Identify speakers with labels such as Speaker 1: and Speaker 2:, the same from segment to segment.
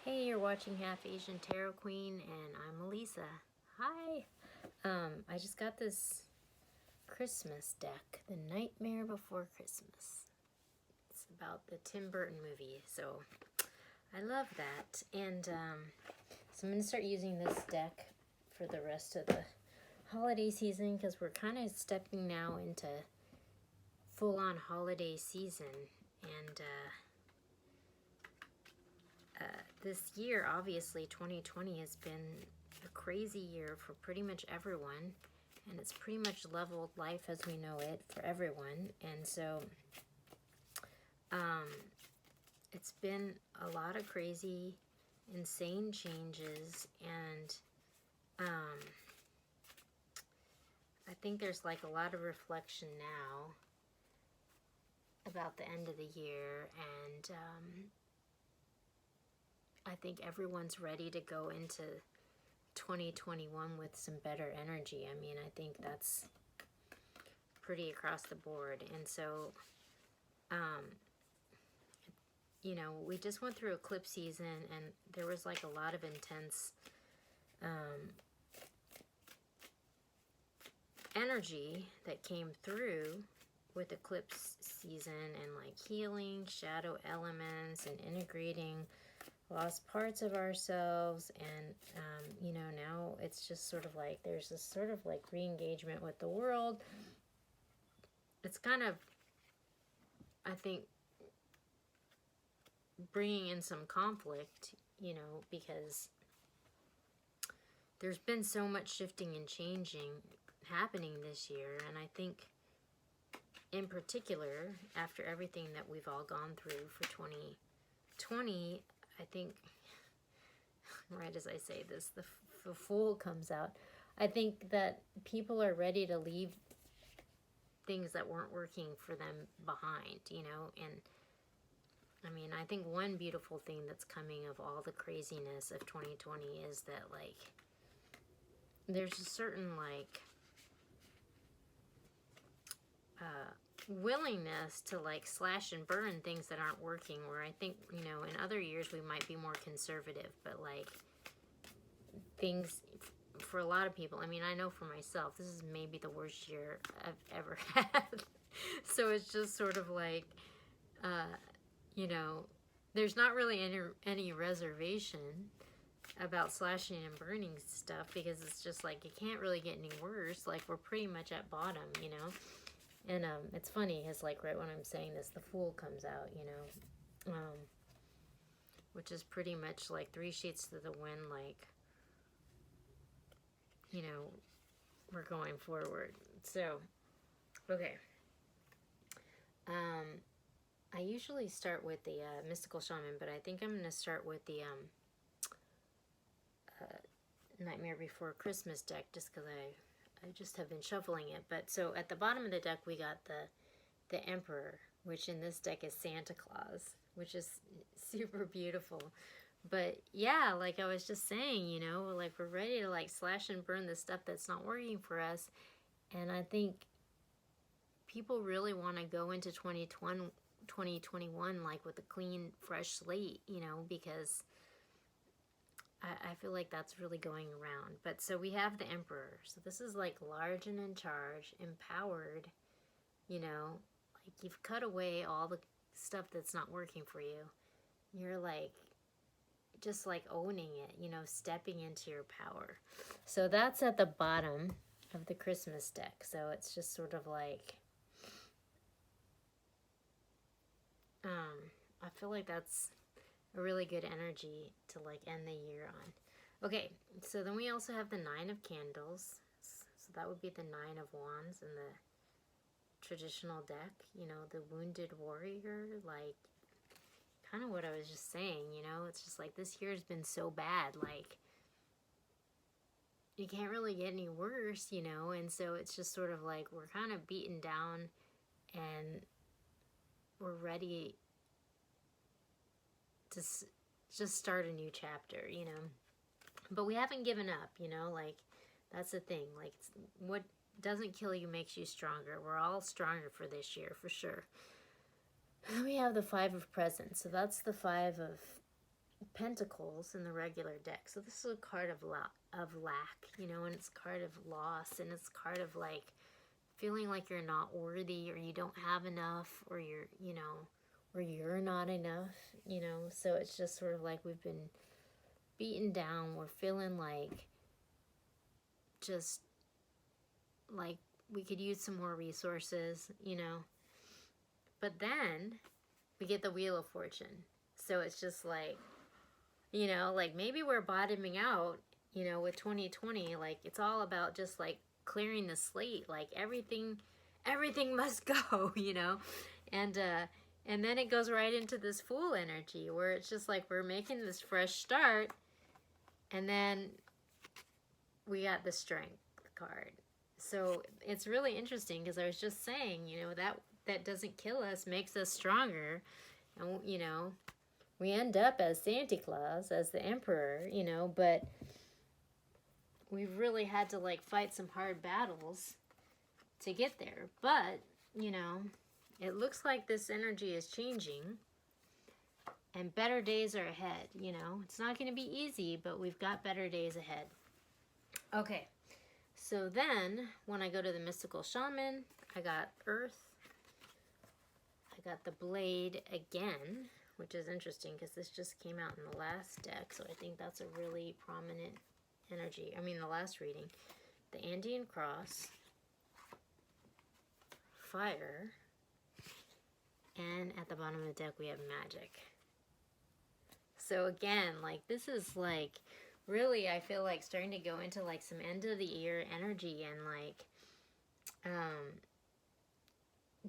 Speaker 1: Hey, you're watching Half Asian Tarot Queen, and I'm Elisa. Hi. I just got this Christmas deck, The Nightmare Before Christmas. It's about the Tim Burton movie, so I love that. And so I'm going to start using this deck for the rest of the holiday season because we're kind of stepping now into full-on holiday season. And this year, obviously, 2020 has been a crazy year for pretty much everyone, and it's pretty much leveled life as we know it for everyone. And so it's been a lot of crazy, insane changes, and I think there's like a lot of reflection now about the end of the year, and I think everyone's ready to go into 2021 with some better energy. I mean, I think that's pretty across the board. And so, you know, we just went through eclipse season, and there was like a lot of intense energy that came through with eclipse season, and like healing shadow elements and integrating lost parts of ourselves. And you know, now it's just sort of like there's this sort of like re-engagement with the world. It's kind of, I think, bringing in some conflict, you know, because there's been so much shifting and changing happening this year. And I think in particular, after everything that we've all gone through for 2020, I think, right as I say this, the Fool comes out. I think that people are ready to leave things that weren't working for them behind, you know. And I mean, I think one beautiful thing that's coming of all the craziness of 2020 is that, like, there's a certain, like, willingness to, like, slash and burn things that aren't working, where I think, you know, in other years we might be more conservative, but, like, things, for a lot of people, I mean, I know for myself, this is maybe the worst year I've ever had. So it's just sort of like, you know, there's not really any reservation about slashing and burning stuff, because it's just like it can't really get any worse. Like, we're pretty much at bottom, you know. And it's funny, because like right when I'm saying this, the Fool comes out, you know, which is pretty much like 3 sheets to the wind, like, you know, we're going forward. So, okay. I usually start with the Mystical Shaman, but I think I'm going to start with the Nightmare Before Christmas deck, just because I just have been shuffling it. But so at the bottom of the deck, we got the Emperor, which in this deck is Santa Claus, which is super beautiful. But yeah, like I was just saying, you know, like we're ready to like slash and burn the stuff that's not working for us. And I think people really want to go into 2021 like with a clean, fresh slate, you know, because I feel like that's really going around. But so we have the Emperor. So this is like large and in charge, empowered, you know, like you've cut away all the stuff that's not working for you. You're like, just like owning it, you know, stepping into your power. So that's at the bottom of the Christmas deck. So it's just sort of like, I feel like that's a really good energy to like end the year on. Okay, so then we also have the 9 of Candles. So that would be the 9 of Wands in the traditional deck. You know, the Wounded Warrior, like kind of what I was just saying, you know. It's just like this year's been so bad, like it can't really get any worse, you know. And so it's just sort of like we're kind of beaten down, and we're ready to just start a new chapter, you know. But we haven't given up, you know, like that's the thing. Like, what doesn't kill you makes you stronger. We're all stronger for this year, for sure. We have the 5 of Presents. So that's the 5 of Pentacles in the regular deck. So this is a card of lack, you know, and it's a card of loss, and it's a card of like feeling like you're not worthy, or you don't have enough, or you're, you know, or you're not enough, you know. So it's just sort of like we've been beaten down. We're feeling like just like we could use some more resources, you know. But then we get the Wheel of Fortune. So it's just like, you know, like maybe we're bottoming out, you know, with 2020. Like it's all about just like clearing the slate. Like everything must go, you know. And then it goes right into this Fool energy where it's just like we're making this fresh start, and then we got the Strength card. So it's really interesting because I was just saying, you know, that doesn't kill us, makes us stronger. And, you know, we end up as Santa Claus, as the Emperor, you know, but we've really had to, like, fight some hard battles to get there. But, you know, it looks like this energy is changing, and better days are ahead, you know. It's not going to be easy, but we've got better days ahead. Okay, so then when I go to the Mystical Shaman, I got Earth. I got the Blade again, which is interesting because this just came out in the last deck, so I think that's a really prominent energy. I mean, the last reading. The Andean Cross, Fire, and at the bottom of the deck we have Magic. So again, like this is like really, I feel like starting to go into like some end of the year energy, and like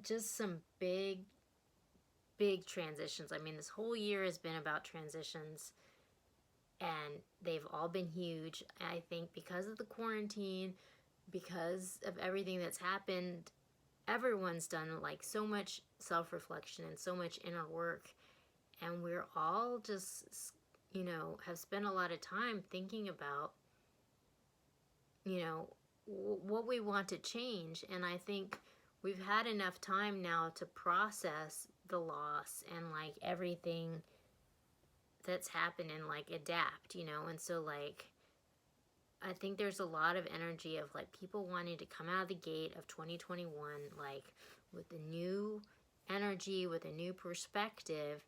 Speaker 1: just some big transitions. I mean, this whole year has been about transitions, and they've all been huge. I think because of the quarantine, because of everything that's happened, everyone's done like so much self-reflection and so much inner work, and we're all just, you know, have spent a lot of time thinking about, you know, what we want to change. And I think we've had enough time now to process the loss and like everything that's happened and like adapt, you know. And so like I think there's a lot of energy of like people wanting to come out of the gate of 2021 like with a new energy, with a new perspective,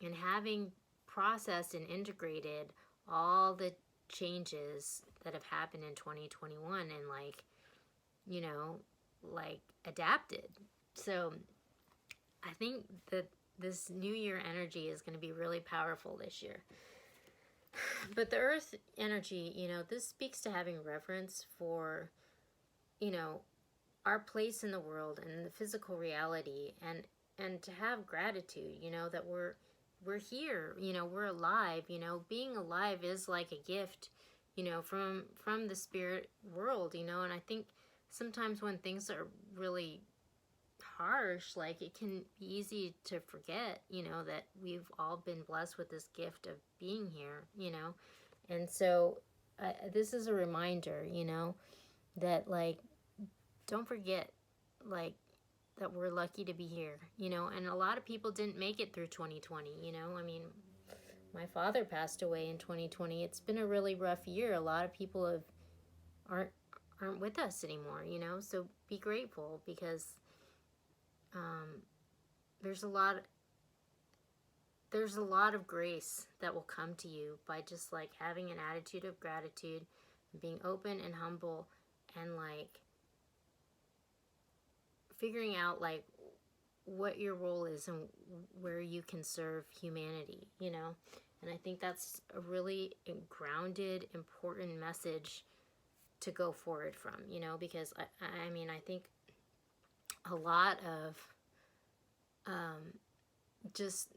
Speaker 1: and having processed and integrated all the changes that have happened in 2021 and like, you know, like adapted. So I think that this new year energy is going to be really powerful this year. But the Earth energy, you know, this speaks to having reverence for, you know, our place in the world and the physical reality, and to have gratitude, you know, that we're here, you know, we're alive, you know. Being alive is like a gift, you know, from the spirit world, you know. And I think sometimes when things are really harsh, like it can be easy to forget, you know, that we've all been blessed with this gift of being here, you know. And so this is a reminder, you know, that like don't forget like that we're lucky to be here, you know. And a lot of people didn't make it through 2020, you know. I mean, my father passed away in 2020. It's been a really rough year. A lot of people aren't with us anymore, you know. So be grateful, because there's a lot of grace that will come to you by just like having an attitude of gratitude, being open and humble, and like figuring out like what your role is and where you can serve humanity, you know. And I think that's a really grounded, important message to go forward from, you know, because I mean, I think a lot of just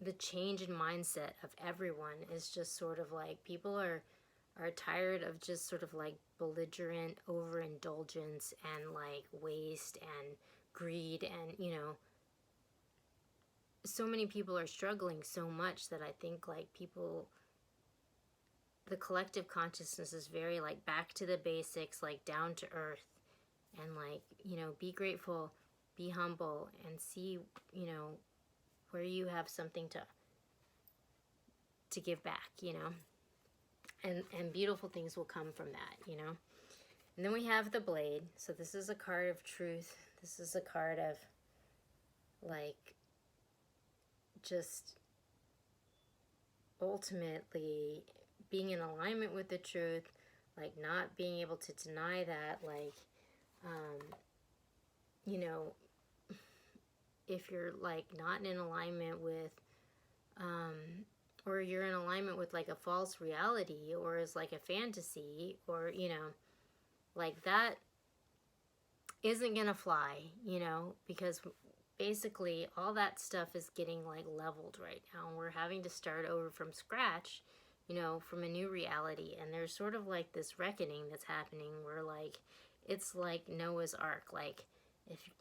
Speaker 1: the change in mindset of everyone is just sort of like people are tired of just sort of like belligerent overindulgence and like waste and greed, and you know, so many people are struggling so much that I think like people, the collective consciousness is very like back to the basics, like down to earth, and like, you know, be grateful, be humble, and see, you know, where you have something to give back, you know. And beautiful things will come from that, you know. And then we have the blade. So this is a card of truth. This is a card of, like, just ultimately being in alignment with the truth, like not being able to deny that, like, you know, if you're like not in alignment with, or you're in alignment with like a false reality or is like a fantasy, or, you know, like that isn't gonna fly, you know, because basically all that stuff is getting like leveled right now. We're having to start over from scratch, you know, from a new reality. And there's sort of like this reckoning that's happening where like, it's like Noah's Ark. Like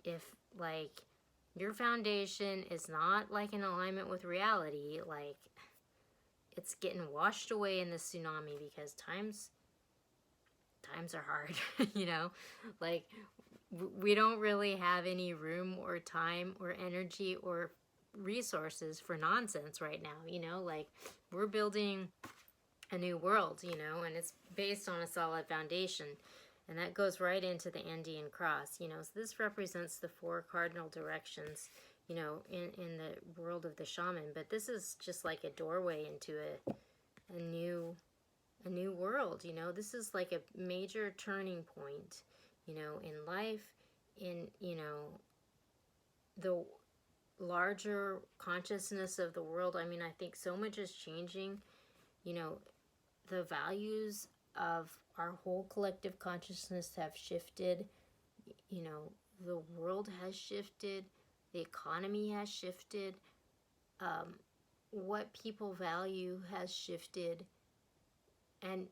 Speaker 1: if like your foundation is not like in alignment with reality, like it's getting washed away in the tsunami, because times are hard, you know, like we don't really have any room or time or energy or resources for nonsense right now, you know, like we're building a new world, you know, and it's based on a solid foundation. And that goes right into the Andean cross, you know. So this represents the 4 cardinal directions, you know, in the world of the shaman. But this is just like a doorway into a new world, you know. This is like a major turning point, you know, in life, in, you know, the larger consciousness of the world. I mean, I think so much is changing, you know. The values of our whole collective consciousness have shifted, you know, the world has shifted, the economy has shifted, what people value has shifted, and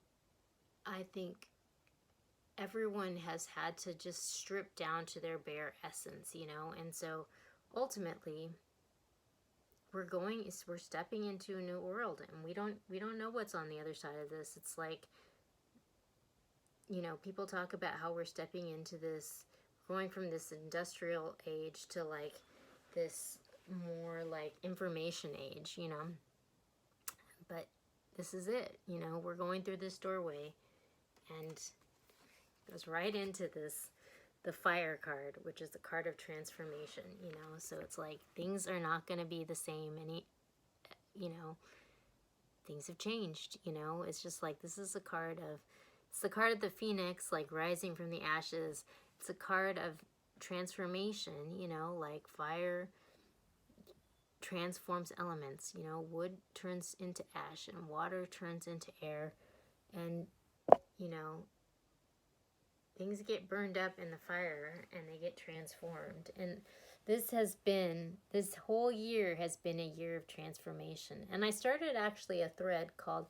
Speaker 1: I think everyone has had to just strip down to their bare essence, you know. And so ultimately we're stepping into a new world, and we don't know what's on the other side of this. It's like, you know, people talk about how we're stepping into this, going from this industrial age to like this more like information age, you know. But this is it, you know, we're going through this doorway, and goes right into this, the fire card, which is the card of transformation, you know. So it's like things are not going to be the same any, you know, things have changed, you know. It's just like, this is a card of, it's the card of the phoenix, like rising from the ashes. It's a card of transformation, you know, like fire transforms elements, you know, wood turns into ash and water turns into air, and, you know, things get burned up in the fire and they get transformed. And this whole year has been a year of transformation. And I started actually a thread called,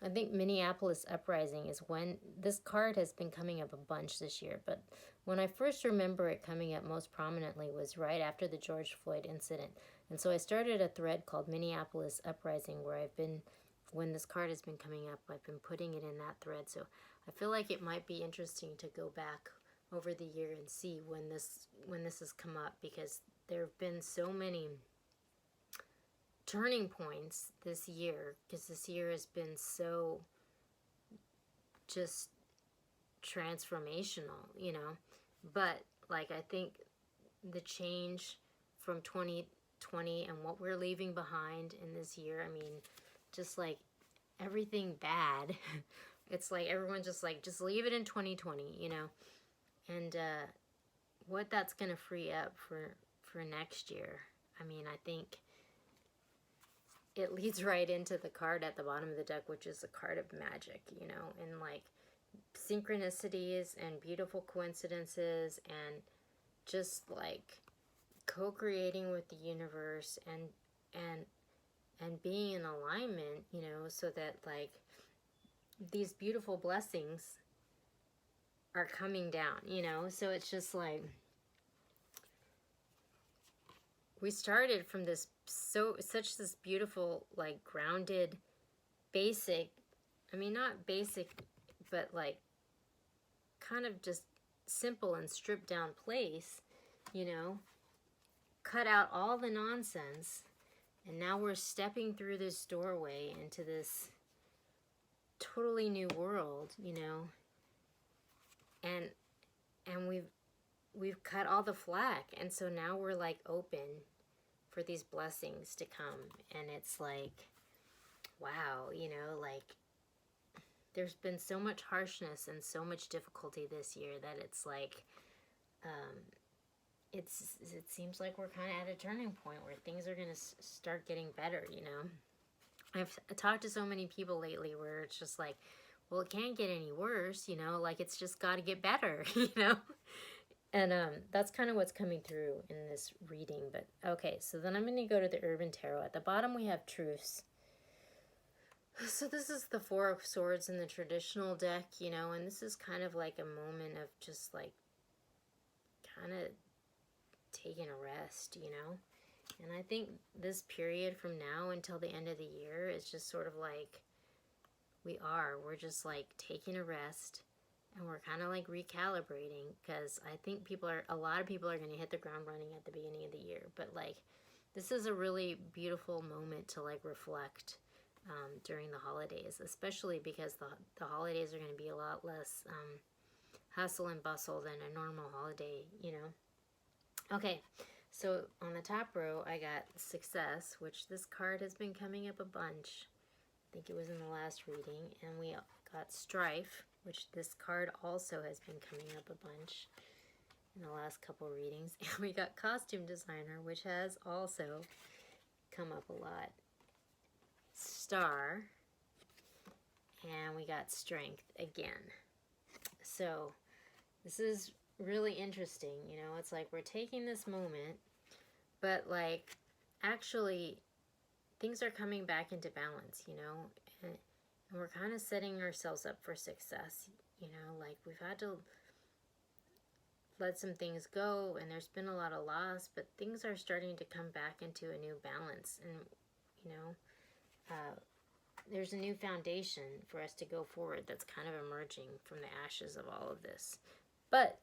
Speaker 1: I think, Minneapolis Uprising is when this card has been coming up a bunch this year. But when I first remember it coming up most prominently was right after the George Floyd incident. And so I started a thread called Minneapolis Uprising, where when this card has been coming up, I've been putting it in that thread. So I feel like it might be interesting to go back over the year and see when this has come up, because there have been so many turning points this year, because this year has been so just transformational, you know. But like, I think the change from 2020 and what we're leaving behind in this year, I mean, just like everything bad, it's like everyone's just like, just leave it in 2020, you know. And what that's going to free up for next year, I mean, I think it leads right into the card at the bottom of the deck, which is a card of magic, you know, and like synchronicities and beautiful coincidences, and just like co-creating with the universe, and being in alignment, you know, so that like these beautiful blessings are coming down, you know. So it's just like, we started from this such this beautiful, like, grounded, basic, I mean, not basic, but like kind of just simple and stripped down place, you know, cut out all the nonsense, And now we're stepping through this doorway into this totally new world, you know. And we've cut all the flack, and so now we're like open for these blessings to come. And it's like, wow, you know, like there's been so much harshness and so much difficulty this year that it's like it seems like we're kind of at a turning point where things are going to start getting better, you know. I've talked to so many people lately where it's just like, well, it can't get any worse, you know, like it's just got to get better, you know. And that's kind of what's coming through in this reading. But okay, so then I'm going to go to the Urban Tarot. At the bottom we have Truths. So this is the Four of Swords in the traditional deck, you know, and this is kind of like a moment of just like kind of taking a rest, you know. And I think this period from now until the end of the year is just sort of like we're just like taking a rest, and we're kind of like recalibrating, because I think a lot of people are going to hit the ground running at the beginning of the year. But like, this is a really beautiful moment to like reflect during the holidays, especially because the holidays are going to be a lot less hustle and bustle than a normal holiday, you know. Okay, so on the top row I got Success, which this card has been coming up a bunch. I think it was in the last reading. And we got Strife, which this card also has been coming up a bunch in the last couple readings. And we got Costume Designer, which has also come up a lot. Star, and we got Strength again. So this is really interesting, you know. It's like we're taking this moment, but like actually things are coming back into balance, you know, and we're kind of setting ourselves up for success, you know. Like we've had to let some things go, and there's been a lot of loss, but things are starting to come back into a new balance. And you know, there's a new foundation for us to go forward that's kind of emerging from the ashes of all of this. But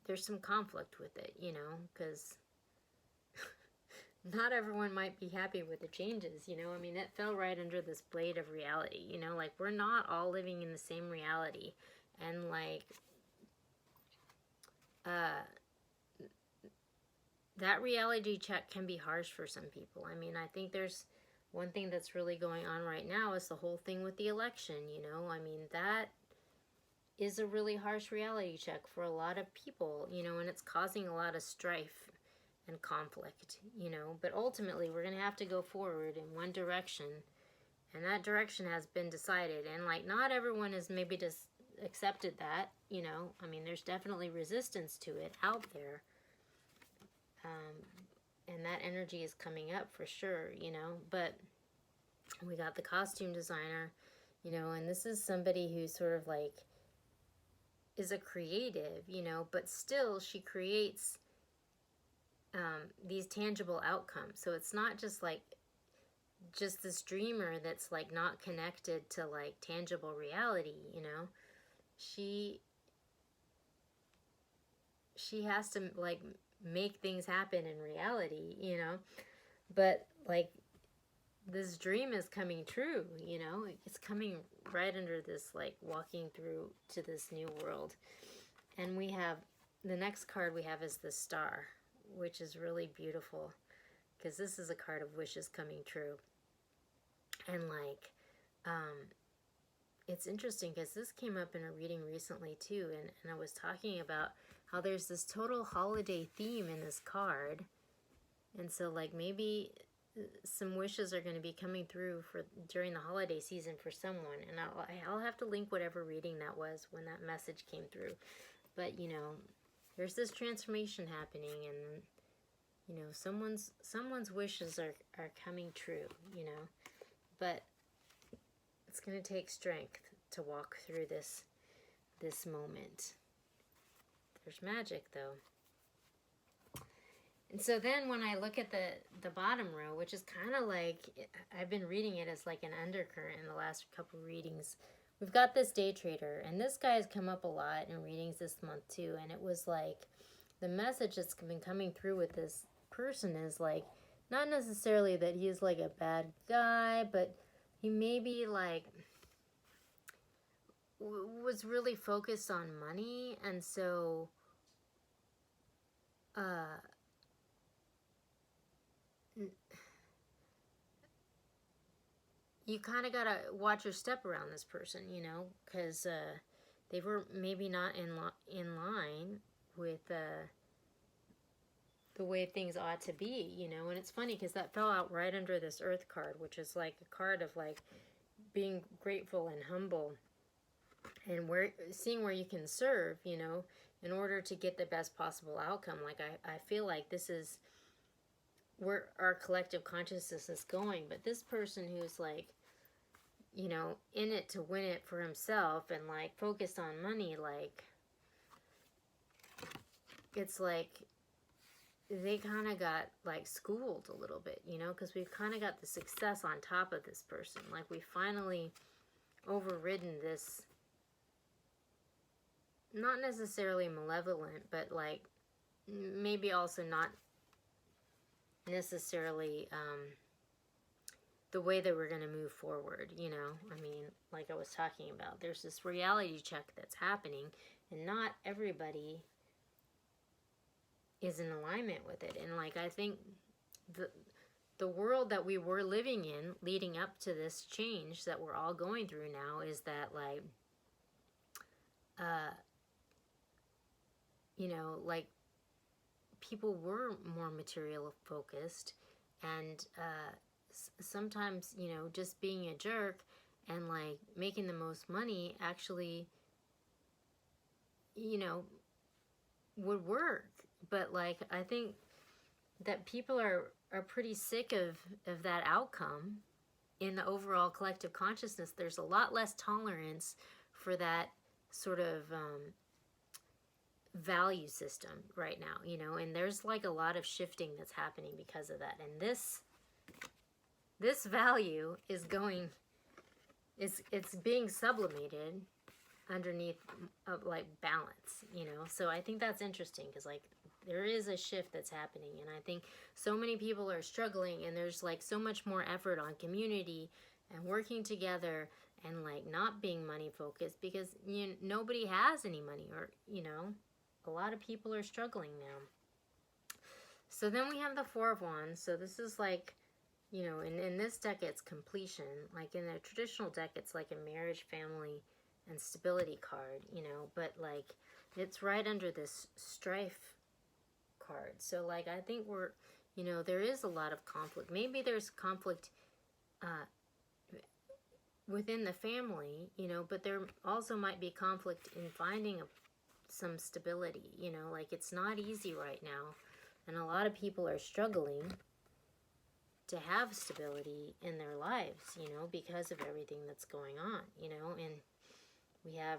Speaker 1: there's some conflict with it, you know, because not everyone might be happy with the changes, you know. I mean, it fell right under this blade of reality, you know, like we're not all living in the same reality. And like that reality check can be harsh for some people. I mean, I think there's one thing that's really going on right now is the whole thing with the election, you know. I mean, that is a really harsh reality check for a lot of people, you know, and it's causing a lot of strife and conflict, you know. But ultimately, we're going to have to go forward in one direction, and that direction has been decided. And like, not everyone has maybe just accepted that, you know. I mean, there's definitely resistance to it out there. And that energy is coming up for sure, you know. But we got the Costume Designer, you know, and this is somebody who sort of like is a creative, you know, but still she creates these tangible outcomes. So it's not just like just this dreamer that's like not connected to like tangible reality, you know. She has to like make things happen in reality, you know. But like this dream is coming true, you know. It's coming right under this like walking through to this new world. And we have the next card we have is the Star, which is really beautiful because this is a card of wishes coming true. And like it's interesting because this came up in a reading recently too, and I was talking about how there's this total holiday theme in this card. And so like maybe some wishes are going to be coming through for during the holiday season for someone. And I'll have to link whatever reading that was when that message came through. But you know, there's this transformation happening, and you know, someone's wishes are coming true, you know. But it's going to take strength to walk through this moment. There's magic though. And so then when I look at the bottom row, which is kind of like, I've been reading it as like an undercurrent in the last couple readings, we've got this Day Trader, and this guy has come up a lot in readings this month too. And it was like the message that's been coming through with this person is like, not necessarily that he's like a bad guy, but he maybe like was really focused on money, and so you kind of gotta watch your step around this person, you know, because they were maybe not in line with the way things ought to be, you know. And it's funny because that fell out right under this Earth card, which is like a card of like being grateful and humble, and seeing where you can serve, you know, in order to get the best possible outcome. Like I feel like this is where our collective consciousness is going. But this person who's like, you know, in it to win it for himself and like focused on money, like it's like they kind of got like schooled a little bit, you know, because we've kind of got the success on top of this person. Like we finally overridden this, not necessarily malevolent, but like maybe also not necessarily the way that we're going to move forward, you know. I mean, like I was talking about, there's this reality check that's happening, and not everybody is in alignment with it. And like I think the world that we were living in leading up to this change that we're all going through now is that like you know, like people were more material focused, and sometimes, you know, just being a jerk and like making the most money actually, you know, would work. But like I think that people are pretty sick of that outcome in the overall collective consciousness. There's a lot less tolerance for that sort of value system right now, you know, and there's like a lot of shifting that's happening because of that. And this value is going, it's being sublimated underneath like balance, you know. So I think that's interesting because like there is a shift that's happening, and I think so many people are struggling, and there's like so much more effort on community and working together and like not being money focused, because you know, nobody has any money, or you know, a lot of people are struggling now. So then we have the Four of Wands. So this is like, you know, in this deck it's completion. Like in a traditional deck it's like a marriage, family, and stability card, you know, but like it's right under this strife card. So like I think we're, you know, there is a lot of conflict. Maybe there's conflict within the family, you know, but there also might be conflict in finding some stability, you know. Like it's not easy right now, and a lot of people are struggling to have stability in their lives, you know, because of everything that's going on, you know. And we have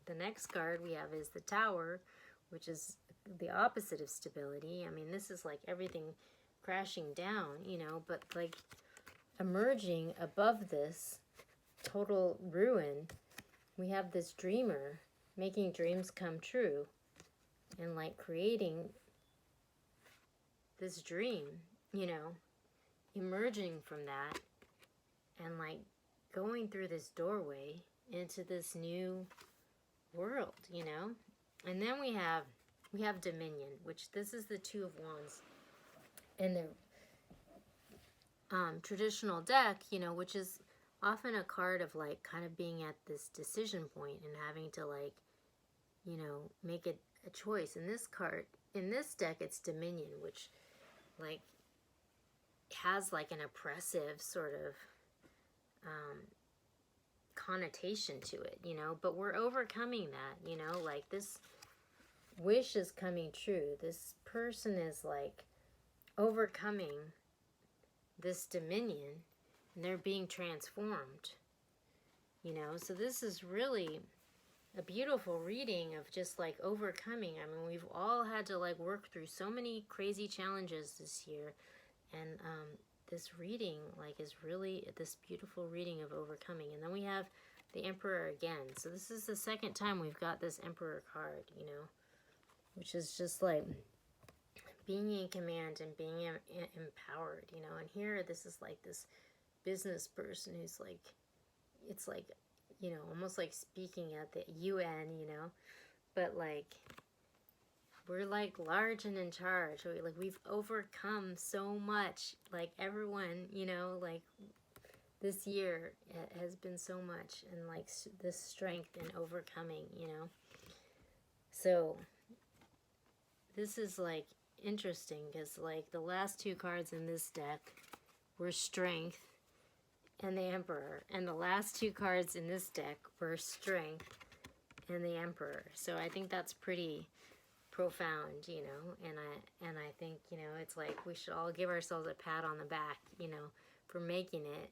Speaker 1: the next card we have is the Tower, which is the opposite of stability. I mean, this is like everything crashing down, you know, but like emerging above this total ruin, we have this dreamer making dreams come true and like creating this dream, you know, emerging from that and like going through this doorway into this new world, you know. And then we have Dominion, which this is the Two of Wands in the traditional deck, you know, which is often a card of like kind of being at this decision point and having to like, you know, make a choice. In this card, in this deck, it's Dominion, which like has like an oppressive sort of connotation to it, you know, but we're overcoming that, you know, like this wish is coming true. This person is like overcoming this dominion, and they're being transformed, you know. So this is really a beautiful reading of just like overcoming. I mean, we've all had to like work through so many crazy challenges this year, and this reading like is really this beautiful reading of overcoming. And then we have the Emperor again. So this is the second time we've got this Emperor card, you know, which is just like being in command and being empowered, you know. And here, this is like this business person who's like, it's like, you know, almost like speaking at the UN, you know, but like, we're like large and in charge. We've overcome so much, like everyone, you know, like this year has been so much, and like this strength in overcoming, you know. So this is like interesting because like the last two cards in this deck were Strength and the Emperor, and the last two cards in this deck were Strength and the Emperor. So I think that's pretty profound, you know, and I think, you know, it's like we should all give ourselves a pat on the back, you know, for making it,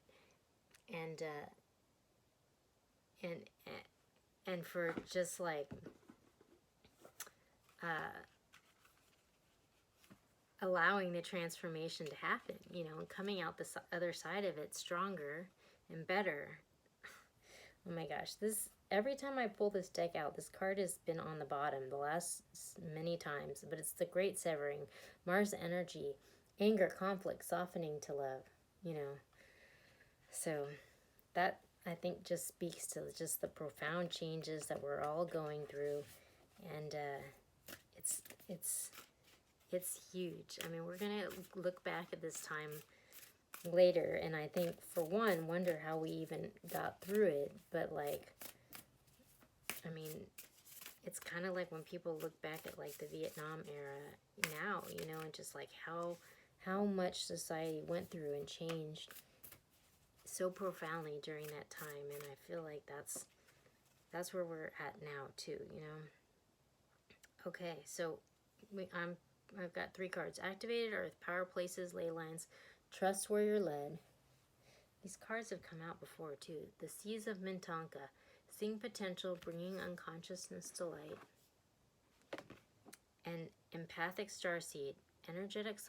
Speaker 1: and for just like allowing the transformation to happen, you know, and coming out the other side of it stronger and better. Oh my gosh, this, every time I pull this deck out, this card has been on the bottom the last many times, but it's the Great Severing, Mars energy, anger, conflict, softening to love, you know. So that, I think, just speaks to just the profound changes that we're all going through, and it's huge. I mean, we're gonna look back at this time later, and I think, for one, wonder how we even got through it. But like, I mean, it's kind of like when people look back at like the Vietnam era now, you know, and just like how much society went through and changed so profoundly during that time. And I feel like that's where we're at now too, you know. Okay, so I've got three cards. Activated Earth, Power Places, Ley Lines, Trust Where You're Led. These cards have come out before too. The Seas of Minnetonka, Seeing Potential, Bringing Unconsciousness to Light. And Empathic Starseed, Energetic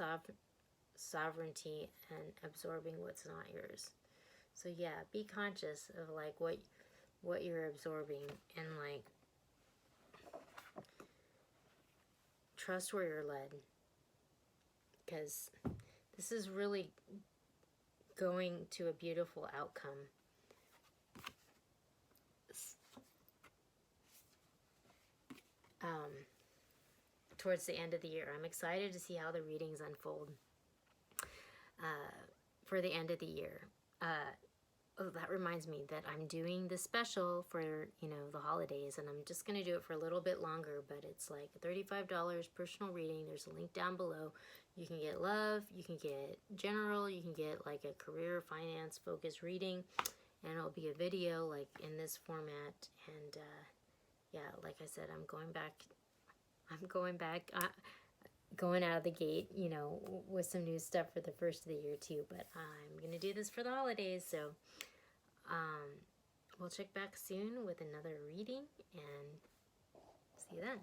Speaker 1: Sovereignty, and Absorbing What's Not Yours. So yeah, be conscious of like what you're absorbing, and like trust where you're led, because this is really going to a beautiful outcome. Towards the end of the year. I'm excited to see how the readings unfold for the end of the year. Oh, that reminds me that I'm doing the special for, you know, the holidays, and I'm just going to do it for a little bit longer, but it's like $35 personal reading. There's a link down below. You can get love, you can get general, you can get like a career, finance, focus reading, and it'll be a video like in this format. And yeah, like I said, I'm going out of the gate, you know, with some new stuff for the first of the year too. But I'm going to do this for the holidays, so we'll check back soon with another reading, and see you then.